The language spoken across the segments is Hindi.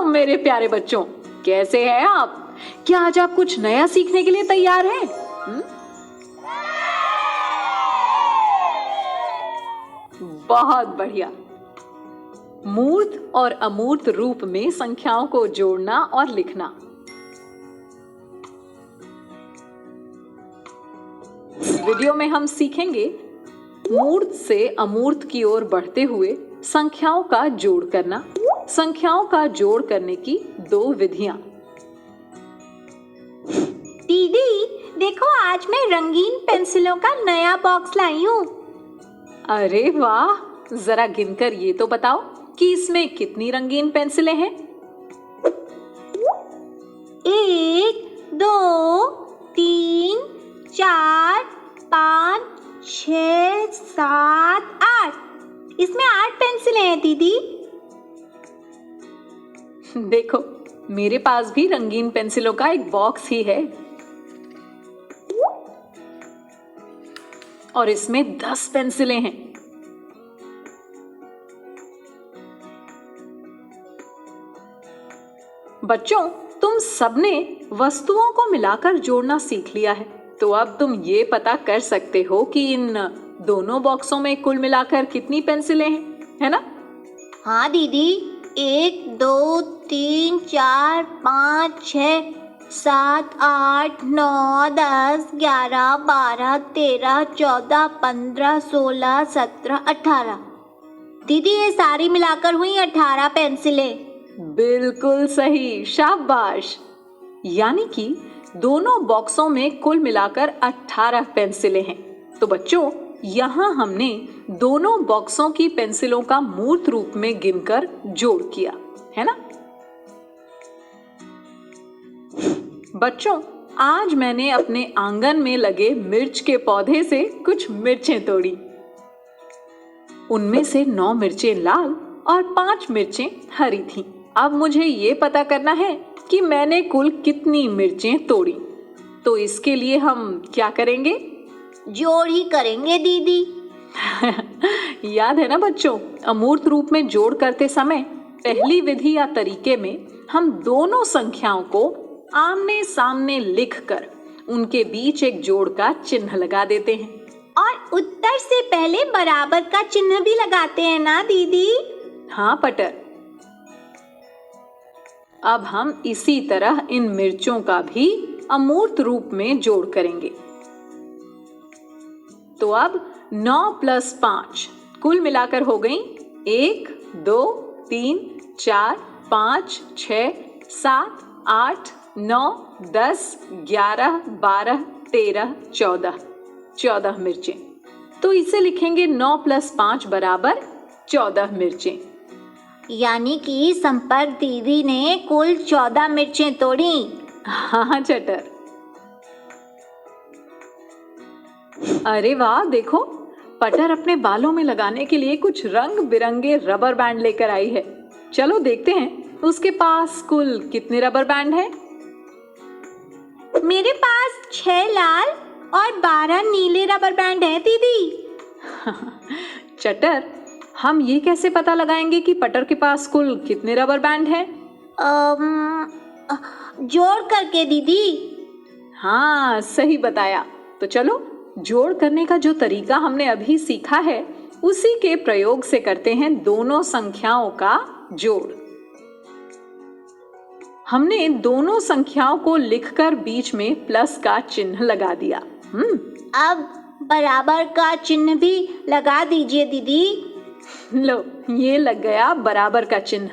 मेरे प्यारे बच्चों, कैसे हैं आप? क्या आज आप कुछ नया सीखने के लिए तैयार हैं? बहुत बढ़िया। मूर्त और अमूर्त रूप में संख्याओं को जोड़ना और लिखना। इस वीडियो में हम सीखेंगे मूर्त से अमूर्त की ओर बढ़ते हुए संख्याओं का जोड़ करना, संख्याओं का जोड़ करने की 2 विधियां। दीदी देखो, आज मैं रंगीन पेंसिलों का नया बॉक्स लाई हूँ। अरे वाह, जरा गिनकर ये तो बताओ कि इसमें कितनी रंगीन पेंसिलें हैं? 1 2 3 4 5 6 7 8। इसमें 8 पेंसिलें हैं दीदी। देखो, मेरे पास भी रंगीन पेंसिलों का एक बॉक्स ही है और इसमें 10 पेंसिलें हैं। बच्चों, तुम सबने वस्तुओं को मिलाकर जोड़ना सीख लिया है, तो अब तुम ये पता कर सकते हो कि इन दोनों बॉक्सों में कुल मिलाकर कितनी पेंसिलें हैं, है ना? हाँ दीदी, 1 2 3 4 5 6 7 8 9 10 11 12 13 14 15 16 17 18। दीदी ये सारी मिलाकर हुई 18 पेंसिलें। बिल्कुल सही, शाबाश। यानी कि दोनों बॉक्सों में कुल मिलाकर 18 पेंसिलें हैं। तो बच्चों, यहाँ हमने दोनों बॉक्सों की पेंसिलों का मूर्त रूप में गिनकर जोड़ किया, है ना? बच्चों, आज मैंने अपने आंगन में लगे मिर्च के पौधे से कुछ मिर्चें तोड़ी। उनमें से 9 मिर्चें लाल और 5 मिर्चें हरी थीं। अब मुझे ये पता करना है कि मैंने कुल कितनी मिर्चें तोड़ी। तो इसके लिए हम क्या करेंगे? जोड़ ही करेंगे दीदी। याद है ना बच्चों, अमूर्त रूप में जोड़ करते समय पहली विधि या तरीके में हम दोनों संख्याओं को आमने सामने लिखकर उनके बीच एक जोड़ का चिन्ह लगा देते हैं। और उत्तर से पहले बराबर का चिन्ह भी लगाते हैं ना दीदी? हाँ पटर। अब हम इसी तरह इन मिर्चों का भी अमूर्त रूप में जोड़ करेंगे। तो अब 9 + 5 कुल मिलाकर हो गई 1 2 3 4 5 6 7 8 9 10 11 12 13 14 मिर्चें। तो इसे लिखेंगे 9 + 5 = 14 मिर्चें। यानी कि संपर्क दीदी ने कुल 14 मिर्चें तोड़ी। हाँ चटर। अरे वाह, देखो, पटर अपने बालों में लगाने के लिए कुछ रंग बिरंगे रबर बैंड लेकर आई है। चलो देखते हैं उसके पास कुल कितने रबर बैंड हैं। मेरे पास 6 लाल और 12 नीले रबर बैंड हैं दीदी। चटर, हम ये कैसे पता लगाएंगे कि पटर के पास कुल कितने रबर बैंड हैं? जोड़ करके दीदी। हाँ, सही बताया। तो चलो, जोड़ करने का जो तरीका हमने अभी सीखा है उसी के प्रयोग से करते हैं दोनों संख्याओं का जोड़। हमने दोनों संख्याओं को लिखकर बीच में प्लस का चिन्ह लगा दिया। अब बराबर का चिन्ह भी लगा दीजिए दीदी। लो, ये लग गया बराबर का चिन्ह।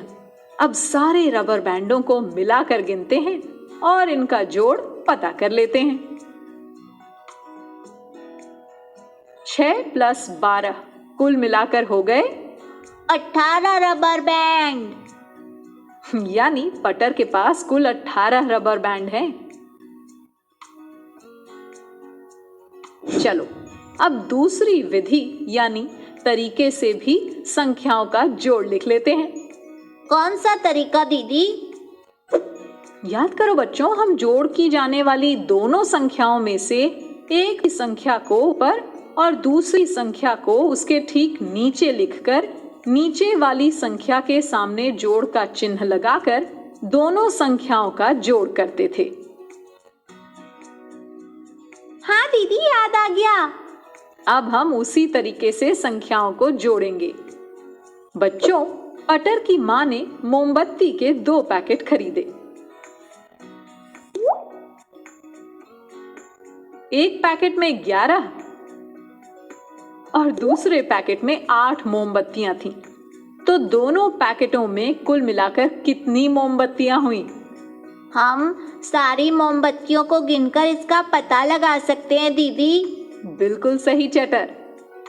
अब सारे रबर बैंडों को मिलाकर गिनते हैं और इनका जोड़ पता कर लेते हैं। 6 + 12 कुल मिलाकर हो गए 18 रबर बैंड। यानी पटर के पास कुल 18 रबर बैंड हैं। चलो, अब दूसरी विधि यानी तरीके से भी संख्याओं का जोड़ लिख लेते हैं। कौन सा तरीका दीदी? याद करो बच्चों, हम जोड़ की जाने वाली दोनों संख्याओं में से एक संख्या को ऊपर और दूसरी संख्या को उसके ठीक नीचे लिखकर नीचे वाली संख्या के सामने जोड़ का चिन्ह लगाकर दोनों संख्याओं का जोड़ करते थे। हाँ दीदी, याद आ गया। अब हम उसी तरीके से संख्याओं को जोड़ेंगे। बच्चों, पटर की माँ ने मोमबत्ती के 2 पैकेट खरीदे। एक पैकेट में 11 और दूसरे पैकेट में 8 मोमबत्तियां थीं। तो दोनों पैकेटों में कुल मिलाकर कितनी मोमबत्तियां हुई? हम सारी मोमबत्तियों को गिनकर इसका पता लगा सकते हैं दीदी। बिल्कुल सही चटर।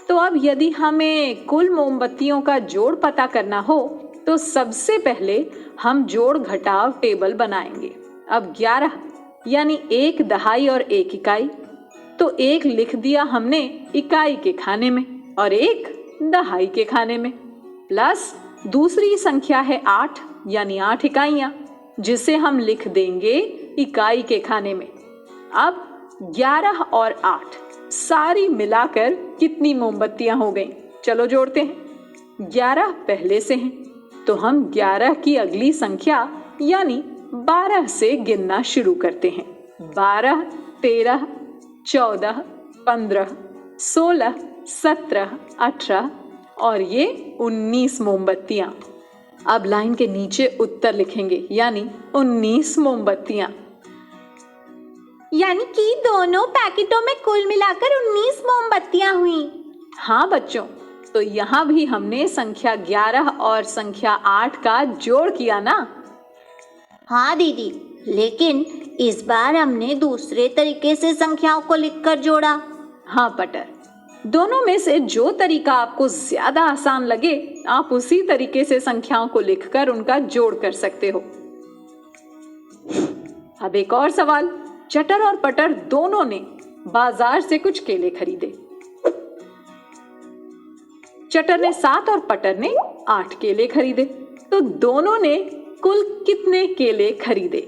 तो अब यदि हमें कुल मोमबत्तियों का जोड़ पता करना हो तो सबसे पहले हम जोड़ घटाव टेबल बनाएंगे। अब 11 यानी 1 दहाई और 1 इकाई, तो 1 लिख दिया हमने इकाई के खाने में और 1 दहाई के खाने में। प्लस दूसरी संख्या है 8 यानी 8 इकाइयां, जिसे हम लिख देंगे इकाई के खाने में। अब 11 और 8 सारी मिलाकर कितनी मोमबत्तियां हो गईं? चलो जोड़ते हैं। 11 पहले से हैं, तो हम 11 की अगली संख्या यानी 12 से गिनना शुरू करते हैं। 12, 13, 14, 15, 16, 17, 18 और ये 19 मोमबत्तियां। अब लाइन के नीचे उत्तर लिखेंगे यानी 19 मोमबत्तियां। यानी कि दोनों पैकेटों में कुल मिलाकर 19 मोमबत्तियां हुई। हाँ बच्चों, तो यहाँ भी हमने संख्या 11 और संख्या 8 का जोड़ किया ना? हाँ दीदी, लेकिन इस बार हमने दूसरे तरीके से संख्याओं को लिखकर जोड़ा। हाँ पटर, दोनों में से जो तरीका आपको ज्यादा आसान लगे आप उसी तरीके से संख्याओं को लिखकर उनका जोड़ कर सकते हो। अब एक और सवाल। चटर और पटर दोनों ने बाजार से कुछ केले खरीदे। चटर ने 7 और पटर ने 8 केले खरीदे, तो दोनों ने कुल कितने केले खरीदे?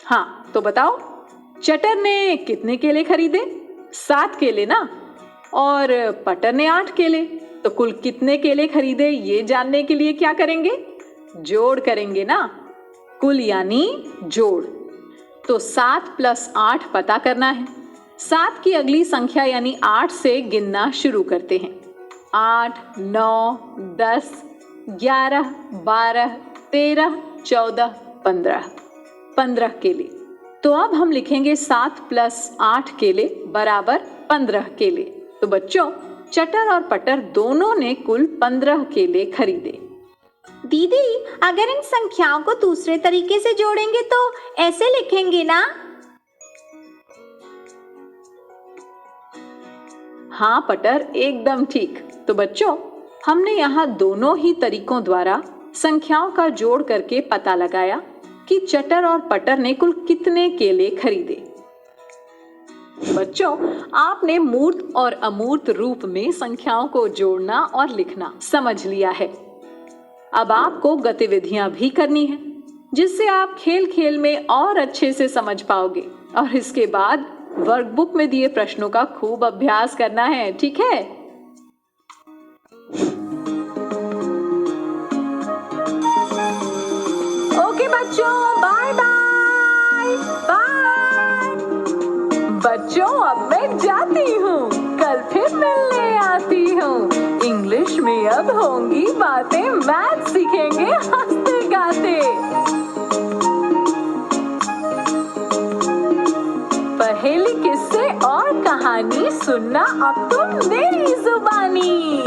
हाँ, तो बताओ, चटर ने कितने केले खरीदे? 7 केले ना। और पटर ने 8 केले, तो कुल कितने केले खरीदे ये जानने के लिए क्या करेंगे? जोड़ करेंगे ना। कुल यानी जोड़। तो 7 + 8 पता करना है। 7 की अगली संख्या यानी 8 से गिनना शुरू करते हैं। 8, 9, 10, 11, 12, 13, 14, 15 केले। तो अब हम लिखेंगे 7 + 8 केले बराबर 15 केले। तो बच्चों, चटर और पटर दोनों ने कुल 15 केले खरीदे। दीदी, अगर इन संख्याओं को दूसरे तरीके से जोड़ेंगे तो ऐसे लिखेंगे ना? हाँ पटर, एकदम ठीक। तो बच्चों, हमने यहाँ दोनों ही तरीकों द्वारा संख्याओं का जोड़ करके पता लगाया कि चटर और पटर ने कुल कितने केले खरीदे। बच्चों, आपने मूर्त और अमूर्त रूप में संख्याओं को जोड़ना और लिखना समझ लिया है। अब आपको गतिविधियां भी करनी है, जिससे आप खेल खेल में और अच्छे से समझ पाओगे। और इसके बाद वर्कबुक में दिए प्रश्नों का खूब अभ्यास करना है, ठीक है? ओके बच्चों, बाय बाय बाय। बच्चों, अब मैं जाती हूँ, कल फिर मिलने आती हूँ। इंग्लिश में अब होंगी बातें, मैथ सीखेंगे हंसते गाते। पहेली, किस्से और कहानी सुनना अब तुम मेरी जुबानी।